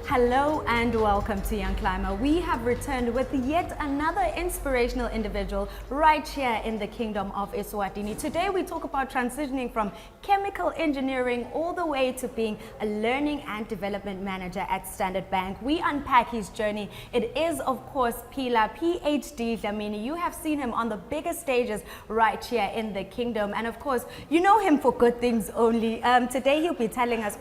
Hello and welcome to Young Climber. We have returned with yet another inspirational individual right here in the Kingdom of Eswatini. Today we talk about transitioning from chemical engineering all the way to being a learning and development manager at Standard Bank. We unpack his journey. It is of course Phila, PhD Dlamini. You have seen him on the biggest stages right here in the Kingdom, and of course you know him for good things only. Today he'll be telling us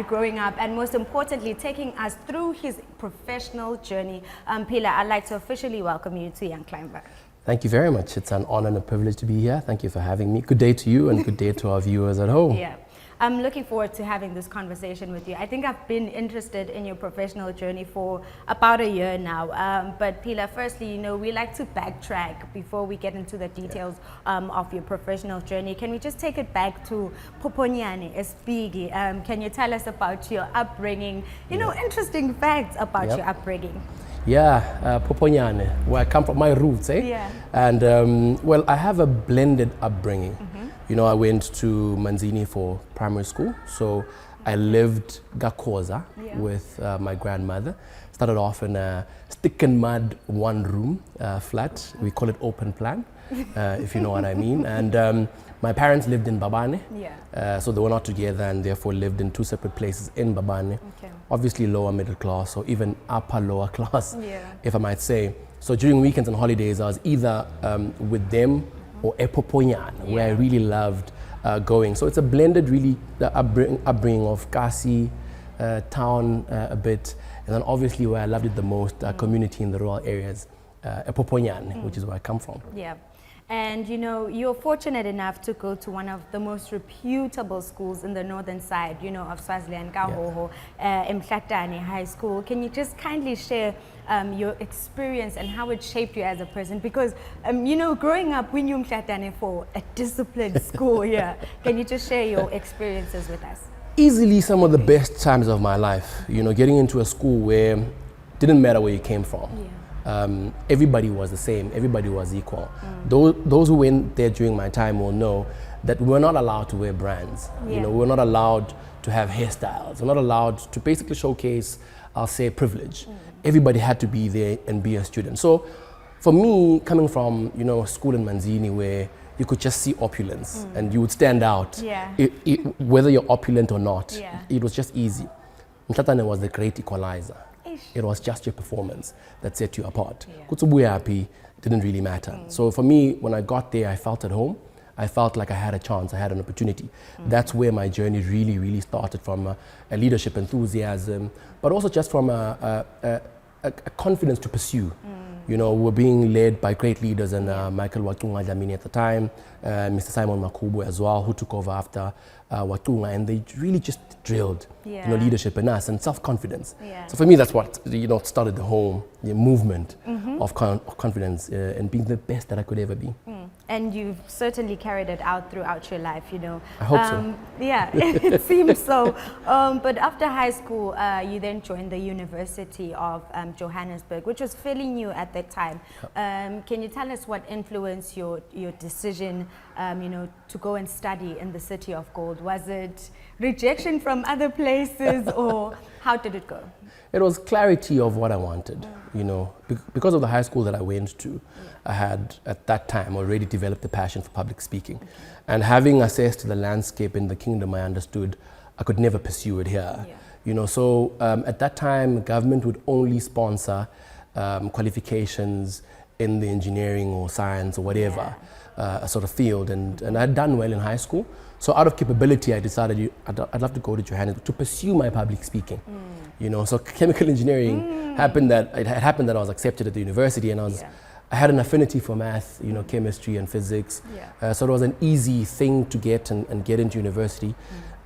growing up, and most importantly taking us through his professional journey. Phila, I'd like to officially welcome you to Young Climber. Thank you very much. It's an honor and a privilege to be here. Thank you for having me. Good day to you and good day to our viewers at home. Yeah. I'm looking forward to having this conversation with you. I think I've been interested in your professional journey for about a year now. But Phila, firstly, we like to backtrack before we get into the details of your professional journey. Can we just take it back to Poponyane, Espigi? Can you tell us about your upbringing? Interesting facts about your upbringing. Yeah, Poponyane, where I come from, my roots, eh? Yeah. And well, I have a blended upbringing. I went to Manzini for primary school, so I lived Gakoza with my grandmother. Started off in a stick and mud one-room flat. We call it open plan, if you know what I mean. And my parents lived in Babane, so they were not together and therefore lived in two separate places in Babane. Obviously lower middle class or even upper lower class, if I might say. So during weekends and holidays, I was either with them or Epoponyane, where I really loved going. So it's a blended really upbringing of Kasi, town a bit, and then obviously where I loved it the most, community in the rural areas, Epoponyane, which is where I come from. Yeah. And you're fortunate enough to go to one of the most reputable schools in the northern side, of Swaziland, Kahoho, Mhlatane High School. Can you just kindly share your experience and how it shaped you as a person? Because, growing up, we knew Mhlatane for a disciplined school, Can you just share your experiences with us? Easily some of the best times of my life, getting into a school where it didn't matter where you came from. Everybody was the same, everybody was equal. Those who went there during my time will know that we're not allowed to wear brands. We're not allowed to have hairstyles. We're not allowed to basically showcase, I'll say, privilege. Everybody had to be there and be a student. So for me, coming from a school in Manzini where you could just see opulence and you would stand out, whether you're opulent or not, it was just easy. Mhlatane was the great equalizer. It was just your performance that set you apart. Kutsubuya happy didn't really matter. So for me, when I got there, I felt at home. I felt like I had a chance, I had an opportunity. That's where my journey really, really started, from a leadership enthusiasm, but also just from a confidence to pursue. We were being led by great leaders, and Michael Watunga Dlamini at the time, Mr. Simon Makubu as well, who took over after Watunga, and they really just drilled leadership in us and self-confidence. So for me, that's what started the whole movement of confidence and being the best that I could ever be. And you've certainly carried it out throughout your life, I hope so. Yeah, it seems so. But after high school, you then joined the University of Johannesburg, which was fairly new at that time. Can you tell us what influenced your decision, to go and study in the City of Gold? Was it rejection from other places, or how did it go? It was clarity of what I wanted, because of the high school that I went to. I had, at that time, already developed a passion for public speaking. And having access to the landscape in the kingdom, I understood I could never pursue it here. So at that time, government would only sponsor qualifications in the engineering or science or whatever sort of field. And I'd done well in high school. So out of capability, I decided I'd love to go to Johannesburg to pursue my public speaking. So chemical engineering happened that I was accepted at the university, and I had an affinity for math, chemistry and physics. So it was an easy thing to get and get into university.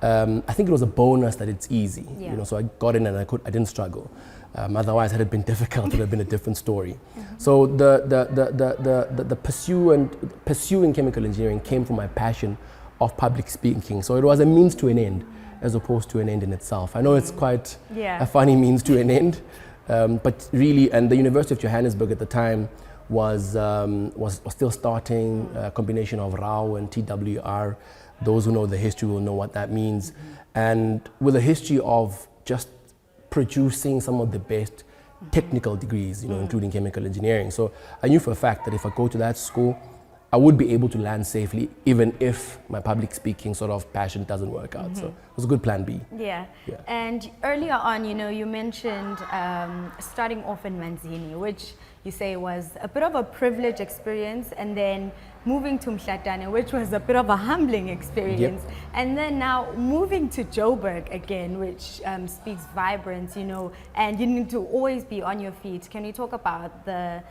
I think it was a bonus that it's easy. So I got in and I didn't struggle. Otherwise, had it been difficult, it would have been a different story. So the pursuing chemical engineering came from my passion of public speaking. So it was a means to an end, as opposed to an end in itself. I know it's quite a funny means to an end, but really, and the University of Johannesburg at the time was still starting, a combination of RAW and TWR. Those who know the history will know what that means. And with a history of just producing some of the best technical degrees, including chemical engineering. So I knew for a fact that if I go to that school, I would be able to land safely, even if my public speaking sort of passion doesn't work out. So it was a good plan B. Yeah. And earlier on, you mentioned starting off in Manzini, which you say was a bit of a privileged experience, and then moving to Mhlatane, which was a bit of a humbling experience. Yep. And then now moving to Joburg again, which speaks vibrance, and you need to always be on your feet. Can you talk about the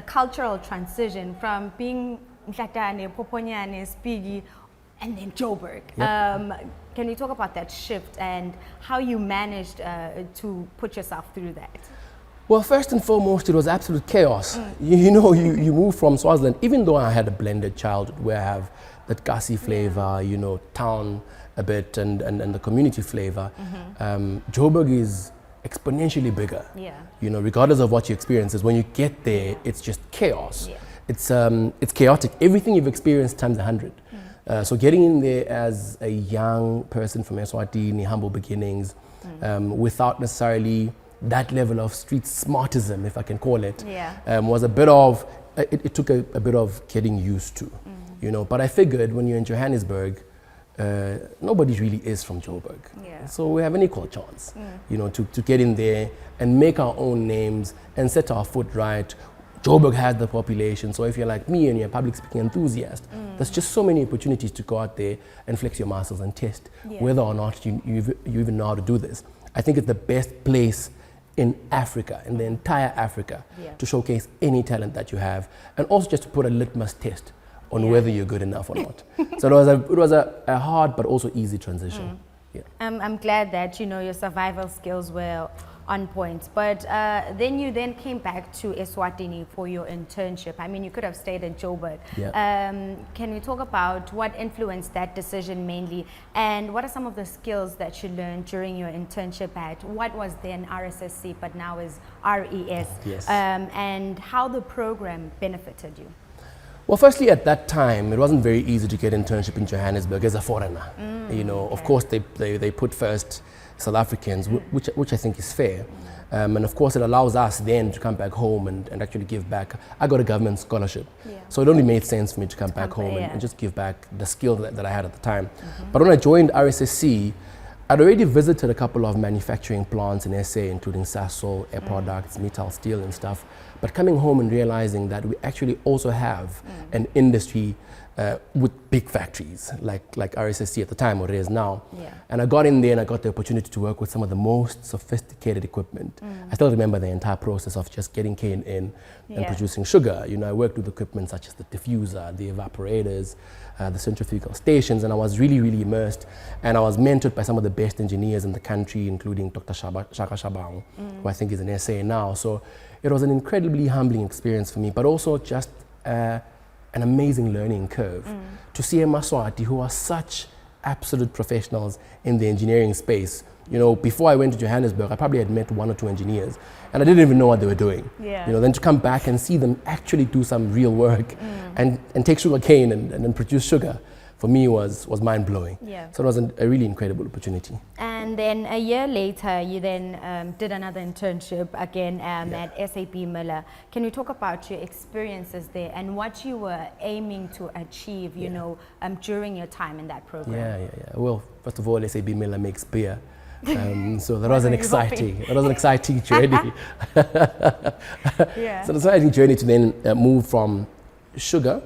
cultural transition from being Mhlatane, Poponyane, Spigi, and then Joburg? Yep. Can you talk about that shift and how you managed to put yourself through that? Well, first and foremost, it was absolute chaos. You move from Swaziland, even though I had a blended childhood where I have that Kasi flavor, town a bit, and the community flavor. Joburg is exponentially bigger. Regardless of what your experience is, when you get there, it's just chaos. It's chaotic. Everything you've experienced times 100. So getting in there as a young person from Eswatini, humble beginnings, without necessarily that level of street smartism, if I can call it, was a bit of, it took a bit of getting used to, But I figured when you're in Johannesburg, nobody really is from Joburg. So we have an equal chance, to get in there and make our own names and set our foot right. Joburg has the population, so if you're like me and you're a public speaking enthusiast, there's just so many opportunities to go out there and flex your muscles and test whether or not you even know how to do this. I think it's the best place in Africa, in the entire Africa, to showcase any talent that you have, and also just to put a litmus test on whether you're good enough or not. So it was a hard but also easy transition. I'm glad that your survival skills were on point, but then you came back to Eswatini for your internship. I mean, you could have stayed in Joburg. Can you talk about what influenced that decision mainly, and what are some of the skills that you learned during your internship at what was then RSSC but now is RES, and how the program benefited you? Well, firstly, at that time, it wasn't very easy to get internship in Johannesburg as a foreigner. Of course, they put first South Africans, which I think is fair. And of course, it allows us then to come back home and actually give back. I got a government scholarship, so it only made sense for me to come back home and just give back the skill that I had at the time. But when I joined RSSC, I'd already visited a couple of manufacturing plants in SA, including Sasol, Air Products, Metal Steel and stuff. But coming home and realizing that we actually also have an industry with big factories like RSSC at the time, or it is now. And I got in there and I got the opportunity to work with some of the most sophisticated equipment. I still remember the entire process of just getting cane in and producing sugar. I worked with equipment such as the diffuser, the evaporators, the centrifugal stations, and I was really, really immersed. And I was mentored by some of the best engineers in the country, including Dr. Shaka Shabang, who I think is in SA now. So it was an incredibly humbling experience for me, but also just an amazing learning curve to see a Maswati who are such absolute professionals in the engineering space. Before I went to Johannesburg, I probably had met one or two engineers and I didn't even know what they were doing. Then to come back and see them actually do some real work and take sugar cane and produce sugar, for me was mind-blowing. So it was a really incredible opportunity. And then a year later, you then did another internship again at SAP Miller. Can you talk about your experiences there and what you were aiming to achieve, during your time in that program? Well, first of all, SAP Miller makes beer. So that was an exciting journey. So an exciting journey to then move from sugar,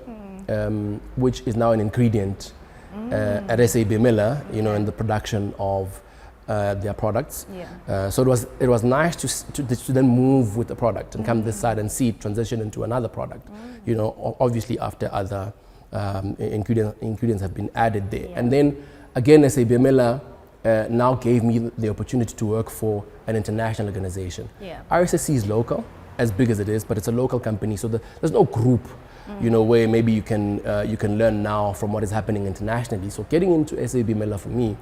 which is now an ingredient at SAP Miller, in the production of their products. So it was nice to then move with the product and come this side and see it transition into another product. Obviously after other ingredients have been added there, and then again SAP Miller now gave me the opportunity to work for an international organization. RSSC is local, as big as it is, but it's a local company, so there's no group where maybe you can learn now from what is happening internationally. So getting into SAP Miller for me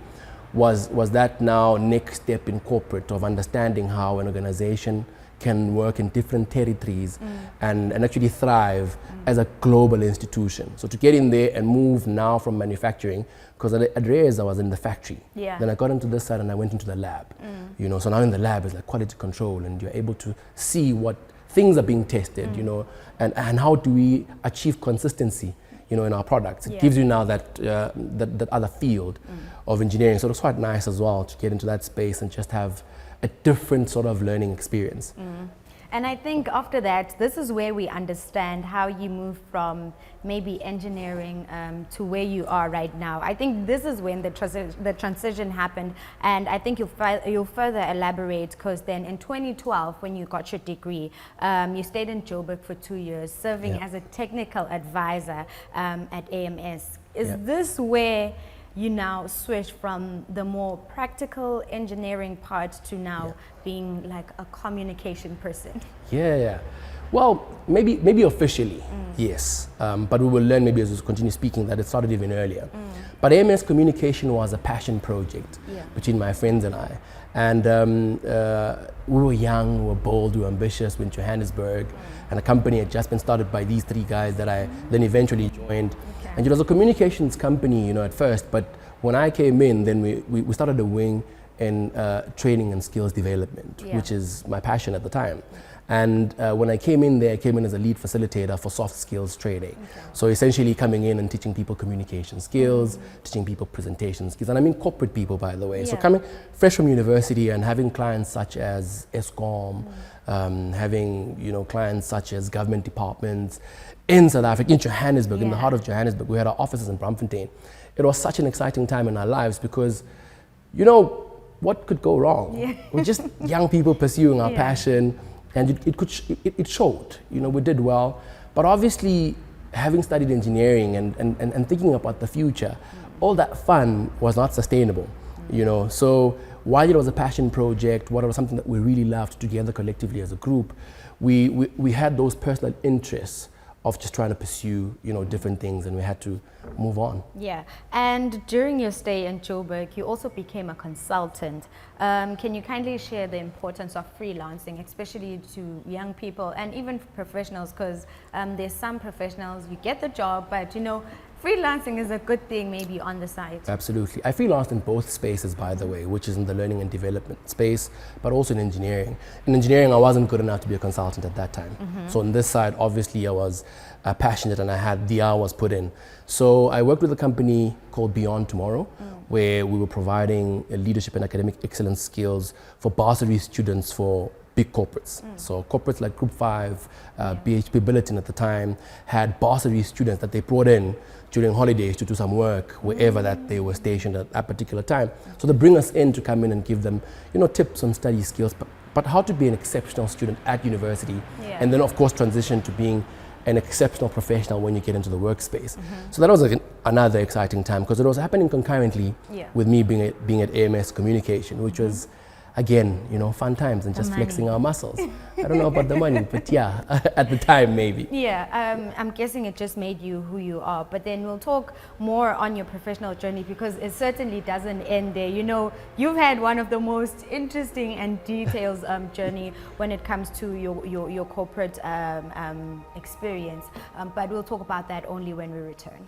was that now next step in corporate of understanding how an organization can work in different territories and actually thrive as a global institution. So to get in there and move now from manufacturing, because at Reyes I was in the factory. Yeah. Then I got into this side and I went into the lab. You know, so now in the lab is like quality control, and you're able to see what things are being tested, you know, and how do we achieve consistency, you know, in our products. It gives you now that other field of engineering. So it was quite nice as well to get into that space and just have a different sort of learning experience. And I think after that, this is where we understand how you move from maybe engineering to where you are right now. I think this is when the transition happened, and I think you'll further elaborate, because then in 2012, when you got your degree, you stayed in Joburg for 2 years, serving as a technical advisor at AMS. Is this where you now switch from the more practical engineering part to now being like a communication person? Yeah. Well, maybe officially, yes. But we will learn maybe as we continue speaking that it started even earlier. But AMS Communication was a passion project between my friends and I. And we were young, we were bold, we were ambitious. We were in Johannesburg, and a company had just been started by these 3 guys that I then eventually joined. And it was a communications company, you know, at first, but when I came in, then we started a wing in training and skills development, which is my passion at the time. And when I came in there, I came in as a lead facilitator for soft skills training. So essentially coming in and teaching people communication skills, teaching people presentation skills, and I mean corporate people, by the way. So coming fresh from university and having clients such as Eskom, having, you know, clients such as government departments in South Africa, in Johannesburg, in the heart of Johannesburg. We had our offices in Braamfontein. It was such an exciting time in our lives because, you know, what could go wrong? We're just young people pursuing our passion, and it showed. You know, we did well, but obviously having studied engineering and thinking about the future, all that fun was not sustainable, you know. So while it was a passion project, what was something that we really loved together collectively as a group, we had those personal interests of just trying to pursue, you know, different things, and we had to move on. Yeah, and during your stay in Joburg, you also became a consultant. Can you kindly share the importance of freelancing, especially to young people and even professionals? Because there's some professionals, you get the job, but you know, freelancing is a good thing maybe on the side. Absolutely. I freelanced in both spaces, by the way, which is in the learning and development space, but also in engineering. In engineering, I wasn't good enough to be a consultant at that time. So on this side, obviously, I was passionate and I had the hours put in. So I worked with a company called Beyond Tomorrow, where we were providing leadership and academic excellence skills for bursary students for big corporates. So corporates like Group 5, BHP Billiton at the time had bursary students that they brought in during holidays to do some work wherever that they were stationed at that particular time. So they bring us in to come in and give them, you know, tips on study skills, but how to be an exceptional student at university, and then of course transition to being an exceptional professional when you get into the workspace. So that was like another exciting time because it was happening concurrently with me being at AMS Communication, which was, again, you know, fun times and just flexing our muscles. I don't know about the money, but yeah, at the time maybe. Yeah, I'm guessing it just made you who you are. But then we'll talk more on your professional journey because it certainly doesn't end there. You know, you've had one of the most interesting and detailed journey when it comes to your corporate experience. But we'll talk about that only when we return.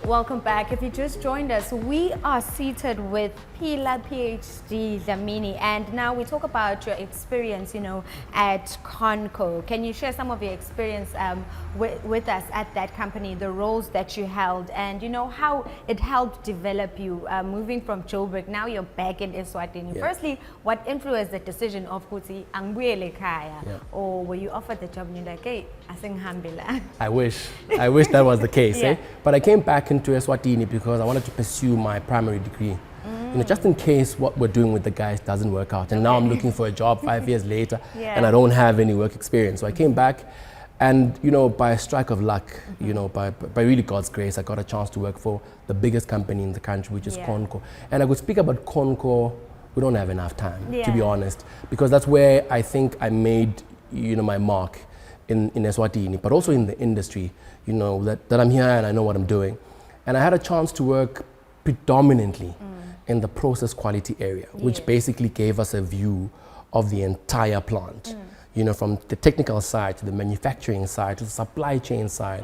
Welcome back. If you just joined us, we are seated with Phila PhD Dlamini, and now we talk about your experience, you know, at Conco. Can you share some of your experience with us at that company, the roles that you held, and you know how it helped develop you moving from Joburg? Now you're back in Eswatini. Firstly, what influenced the decision of Kuti Angwele Kaya, or were you offered the job and you're like, hey, asingihambela? I wish that was the case. But I came back into Eswatini because I wanted to pursue my primary degree. You know, just in case what we're doing with the guys doesn't work out. And now I'm looking for a job 5 years later and I don't have any work experience. So I came back And, by a strike of luck, by really God's grace, I got a chance to work for the biggest company in the country, which is Conco. And I could speak about Conco, we don't have enough time, to be honest, because that's where I think I made, my mark in Eswatini, but also in the industry, that I'm here and I know what I'm doing. And I had a chance to work predominantly in the process quality area, which basically gave us a view of the entire plant. From the technical side to the manufacturing side to the supply chain side,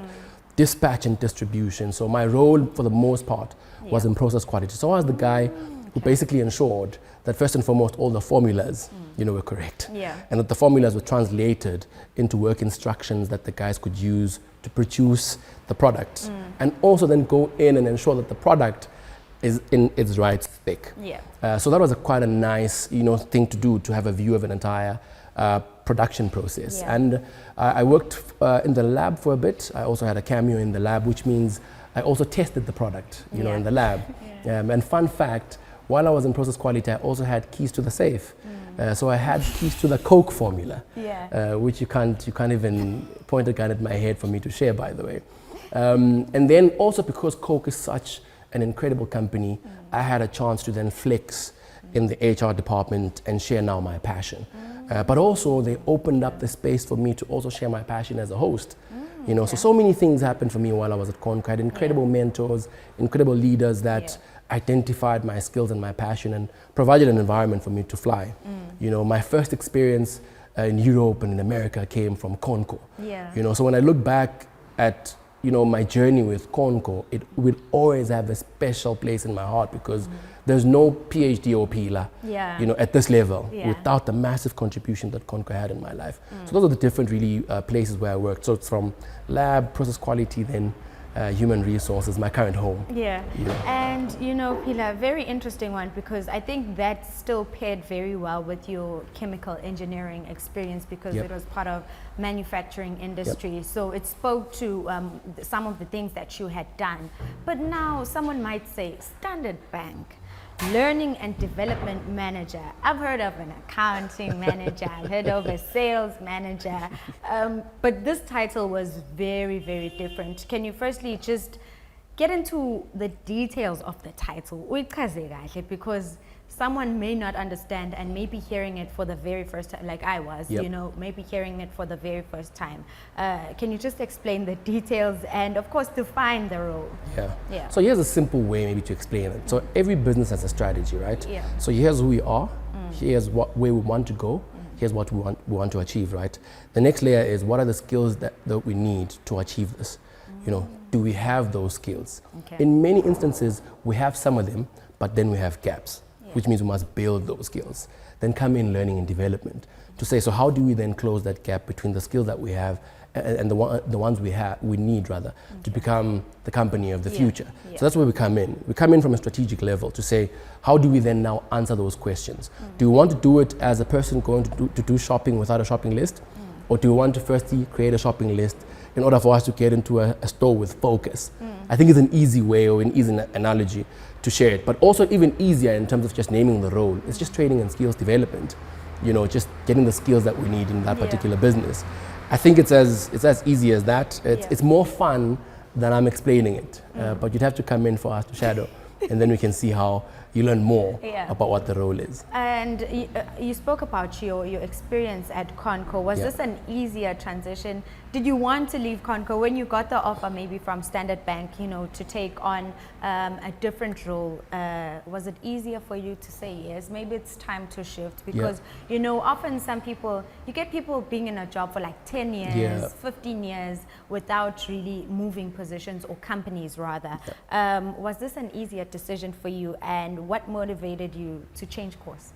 dispatch and distribution. So my role for the most part was in process quality. So I was the guy who basically ensured that first and foremost all the formulas were correct. And that the formulas were translated into work instructions that the guys could use to produce the product. And also then go in and ensure that the product is in its right spec. So that was quite a nice thing to do, to have a view of an entire production process. And I worked in the lab for a bit. I also had a cameo in the lab, which means I also tested the product, in the lab. And fun fact, while I was in process quality, I also had keys to the safe. So I had keys to the Coke formula, which you can't even point a gun at my head for me to share, by the way. And then also because Coke is such an incredible company, I had a chance to then flex in the HR department and share now my passion. But also they opened up the space for me to also share my passion as a host. So many things happened for me while I was at Conco. I had incredible mentors, incredible leaders that identified my skills and my passion and provided an environment for me to fly. My first experience in Europe and in America came from Conco. So when I look back at my journey with Conco, it will always have a special place in my heart because there's no PhD or Phila, at this level without the massive contribution that Conco had in my life. So those are the different really places where I worked. So it's from lab, process quality, then human resources, my current home. And Phila, very interesting one, because I think that still paired very well with your chemical engineering experience, because it was part of manufacturing industry. So it spoke to some of the things that you had done. But now someone might say, Standard Bank, learning and development manager. I've heard of an accounting manager, I've heard of a sales manager, but this title was very, very different. Can you firstly just get into the details of the title? Because someone may not understand and maybe hearing it for the very first time, like I was, maybe hearing it for the very first time. Can you just explain the details and of course define the role? So here's a simple way maybe to explain it. So every business has a strategy, right? So here's who we are, here's where we want to go, here's what we want to achieve, right? The next layer is what are the skills that we need to achieve this? Do we have those skills? In many instances, we have some of them, but then we have gaps, which means we must build those skills. Then come in learning and development to say, so how do we then close that gap between the skills that we have and the ones we need to become the company of the future? So that's where we come in. We come in from a strategic level to say, how do we then now answer those questions? Do we want to do it as a person going to do shopping without a shopping list? Or do we want to firstly create a shopping list in order for us to get into a store with focus? I think it's an easy way or an easy analogy to share it, but also even easier in terms of just naming the role. It's just training and skills development, just getting the skills that we need in that particular business. I think it's as easy as that. It's more fun than I'm explaining it, but you'd have to come in for us to shadow, and then we can see how you learn more about what the role is. And you spoke about your experience at Conco. Was this an easier transition? Did you want to leave Conco when you got the offer maybe from Standard Bank, to take on a different role? Was it easier for you to say yes, maybe it's time to shift? Because, often you get people being in a job for like 10 years, 15 years without really moving positions or companies rather. Was this an easier decision for you, and what motivated you to change course?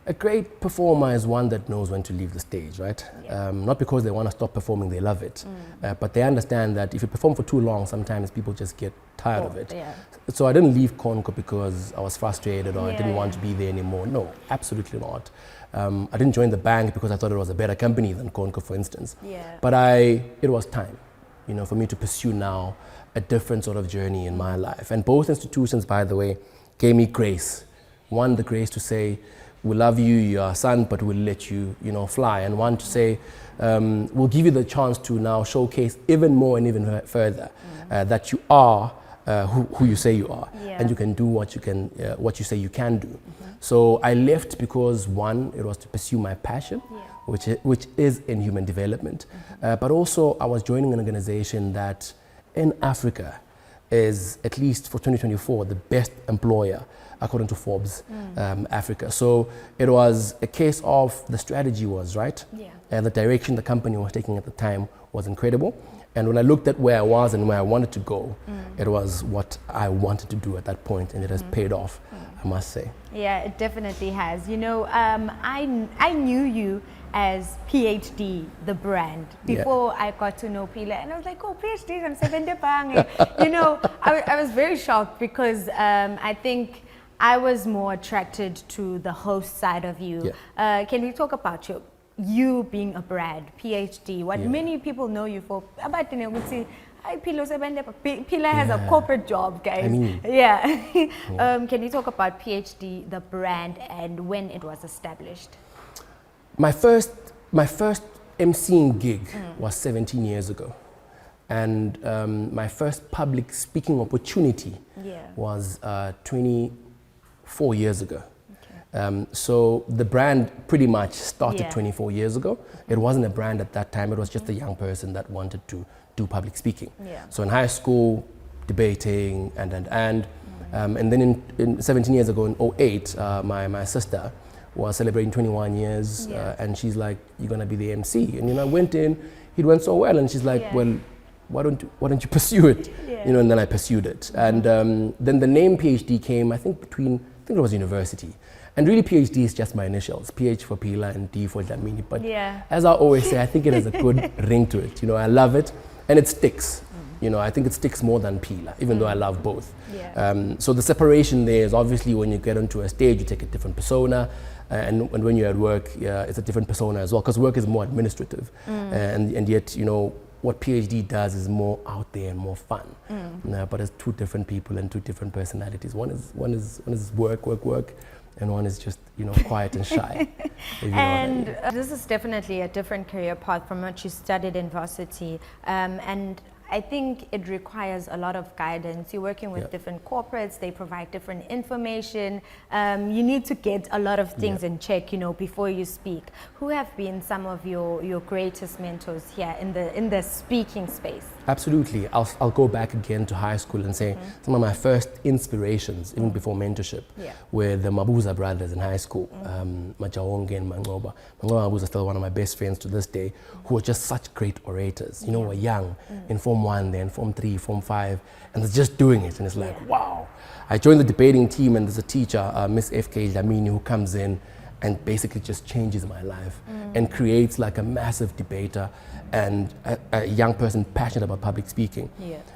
A great performer is one that knows when to leave the stage, right? Not because they want to stop performing, they love it. But they understand that if you perform for too long, sometimes people just get tired of it. So I didn't leave Conco because I was frustrated or I didn't want to be there anymore. No, absolutely not. I didn't join the bank because I thought it was a better company than Conco, for instance. But it was time, for me to pursue now a different sort of journey in my life. And both institutions, by the way, gave me grace. One, the grace to say, we love you, you're our son, but we'll let you, fly. And one to say, we'll give you the chance to now showcase even more and even further that you are who you say you are, and you can do what you say you can do. So I left because one, it was to pursue my passion, which is in human development, but also I was joining an organization that in Africa is, at least for 2024, the best employer according to Forbes Africa. So it was a case of the strategy was right, and the direction the company was taking at the time was incredible. And when I looked at where I was and where I wanted to go, it was what I wanted to do at that point, and it has paid off, I must say. Yeah, it definitely has. I knew you as PhD, the brand, before I got to know Phila, and I was like, oh, PhD, I'm 70 bang. I was very shocked because I think I was more attracted to the host side of you. Can we talk about you being a brand, PhD, what many people know you for? About Phila has a corporate job, guys. Can you talk about PhD, the brand, and when it was established? My first emceeing gig was 17 years ago, and my first public speaking opportunity was 24 years ago. So the brand pretty much started 24 years ago. It wasn't a brand at that time, it was just a young person that wanted to do public speaking. So in high school, debating and then in 17 years ago in 08, my sister was celebrating 21 years and she's like, you're gonna be the MC. And I went in, it went so well, and she's like, well, why don't you pursue it? And then I pursued it. And then the name PhD came, I think it was university. And really PhD is just my initials, PH for Phila and D for Dlamini. But as I always say, I think it has a good ring to it. I love it and it sticks. I think it sticks more than Phila, even though I love both. So the separation there is obviously when you get onto a stage, you take a different persona. And when you're at work, it's a different persona as well, because work is more administrative. And yet, what PhD does is more out there and more fun. But it's two different people and two different personalities. One is work, and one is just, quiet and shy. And this is definitely a different career path from what you studied in varsity. And I think it requires a lot of guidance. You're working with different corporates, they provide different information. You need to get a lot of things in check, before you speak. Who have been some of your greatest mentors here in the speaking space? Absolutely. I'll go back again to high school and say some of my first inspirations, even before mentorship, were the Mabuza brothers in high school, Majawonge and Mangoba. Mangoba Mabuza is still one of my best friends to this day, who were just such great orators. Were young, in Form 1, then Form 3, Form 5, and they're just doing it. And it's like, wow. I joined the debating team, and there's a teacher, Miss Phila Dlamini, who comes in and basically just changes my life and creates like a massive debater and a young person passionate about public speaking.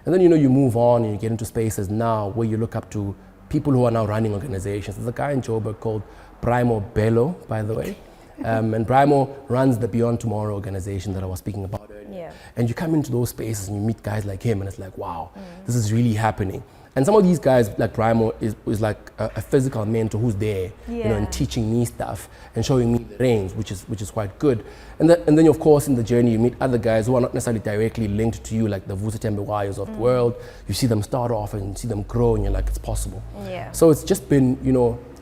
And then, you move on and you get into spaces now where you look up to people who are now running organizations. There's a guy in Joburg called Brimo Bello, by the way. And Brimo runs the Beyond Tomorrow organization that I was speaking about earlier. And you come into those spaces and you meet guys like him, and it's like, wow, this is really happening. And some of these guys, like Brimo, is like a physical mentor who's there, and teaching me stuff and showing me the reins, which is quite good. And then, of course, in the journey, you meet other guys who are not necessarily directly linked to you, like the Vusitembe Wires of the world. You see them start off and you see them grow, and you're like, it's possible. So it's just been,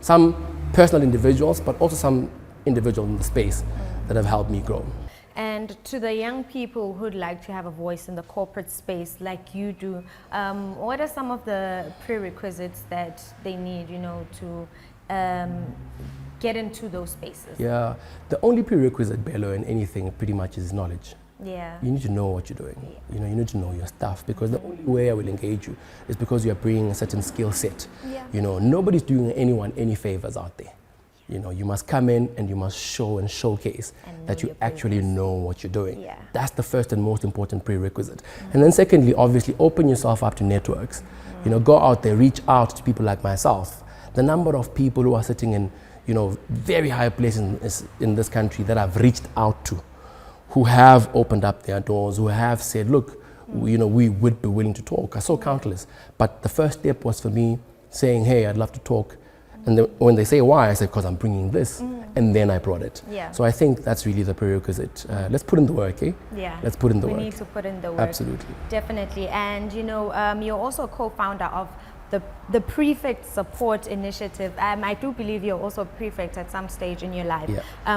some personal individuals, but also some individuals in the space that have helped me grow. And to the young people who'd like to have a voice in the corporate space like you do, what are some of the prerequisites that they need, to get into those spaces? Yeah, the only prerequisite, Bello, in anything pretty much is knowledge. You need to know what you're doing. You need to know your stuff, because the only way I will engage you is because you're bringing a certain skill set. Nobody's doing anyone any favors out there. You must come in and you must show and showcase that you actually know what you're doing. That's the first and most important prerequisite. And then secondly, obviously, open yourself up to networks. Go out there, reach out to people like myself. The number of people who are sitting in, very high places in this country that I've reached out to, who have opened up their doors, who have said, look, we would be willing to talk, are so countless. But the first step was for me saying, hey, I'd love to talk. And then when they say why, I say, because I'm bringing this, and then I brought it. Yeah. So I think that's really the prerequisite. Let's put in the work, eh? Yeah. Let's put in the work. We need to put in the work. Absolutely. Definitely. And you're also a co-founder of the Prefect Support Initiative. I do believe you're also a prefect at some stage in your life,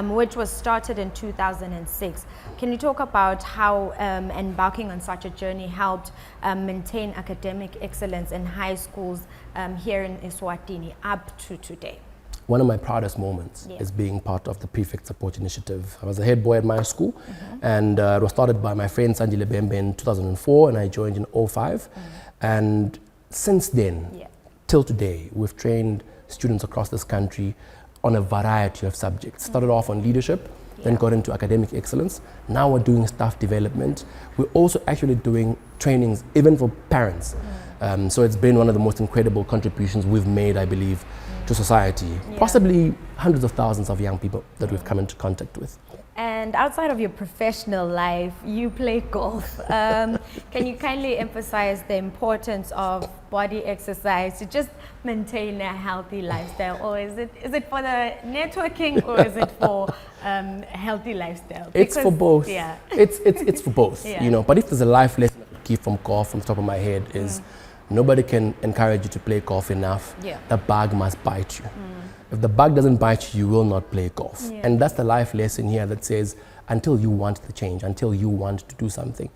which was started in 2006. Can you talk about how embarking on such a journey helped maintain academic excellence in high schools here in Eswatini up to today? One of my proudest moments is being part of the Prefect Support Initiative. I was a head boy at my school, and it was started by my friend Sanjile Bembe in 2004, and I joined in 2005. And since then, till today, we've trained students across this country on a variety of subjects. Started off on leadership, then got into academic excellence. Now we're doing staff development. We're also actually doing trainings even for parents. So it's been one of the most incredible contributions we've made, I believe, to society. Possibly hundreds of thousands of young people that we've come into contact with. And outside of your professional life, you play golf. Can you kindly emphasize the importance of body exercise to just maintain a healthy lifestyle? Or is it for the networking, or is it for healthy lifestyle? It's for both. Yeah. It's for both. But if there's a life lesson I keep from golf from the top of my head is nobody can encourage you to play golf enough. The bug must bite you. If the bug doesn't bite you, you will not play golf. And that's the life lesson here that says, until you want the change, until you want to do something,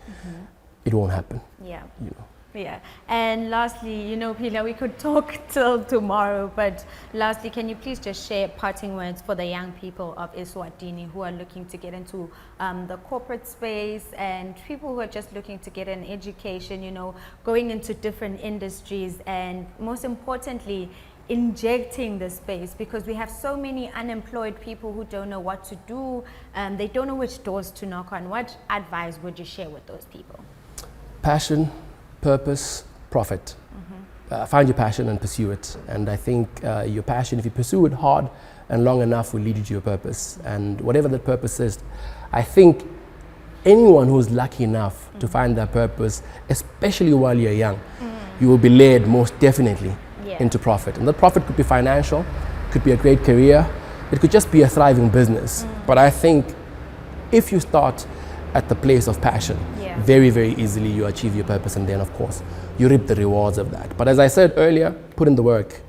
it won't happen. Yeah. And lastly, Phila, we could talk till tomorrow, but lastly, can you please just share parting words for the young people of Eswatini who are looking to get into the corporate space, and people who are just looking to get an education, going into different industries, and most importantly, injecting the space, because we have so many unemployed people who don't know what to do, they don't know which doors to knock on. What advice would you share with those people? Passion, purpose, profit. Find your passion and pursue it. And I think your passion, if you pursue it hard and long enough, will lead you to your purpose. And whatever that purpose is, I think anyone who's lucky enough to find their purpose, especially while you're young, you will be led most definitely into profit. And that profit could be financial, could be a great career, it could just be a thriving business. But I think if you start at the place of passion, very, very easily you achieve your purpose, and then of course you reap the rewards of that. But as I said earlier, put in the work.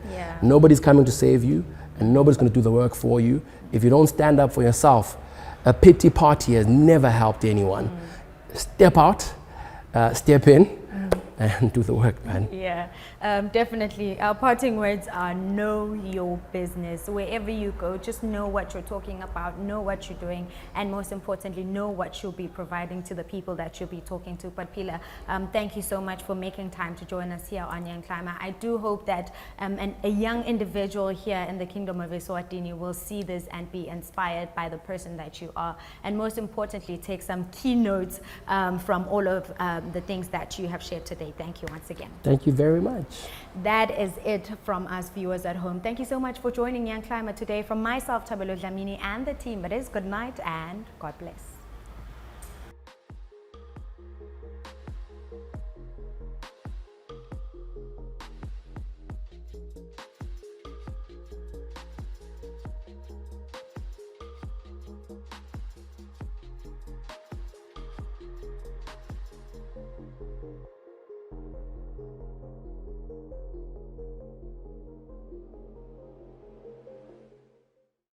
Nobody's coming to save you, and nobody's going to do the work for you. If you don't stand up for yourself, a pity party has never helped anyone. Step out, step in, and do the work, man. Definitely. Our parting words are: know your business. Wherever you go, just know what you're talking about, know what you're doing, and most importantly, know what you'll be providing to the people that you'll be talking to. But Phila, thank you so much for making time to join us here on Young Climber. I do hope that a young individual here in the Kingdom of Eswatini will see this and be inspired by the person that you are, and most importantly, take some key notes from all of the things that you have shared today. Thank you once again. Thank you very much. That is it from us viewers at home. Thank you so much for joining Young Climber today. From myself, Phila Dlamini, and the team, it is good night and God bless.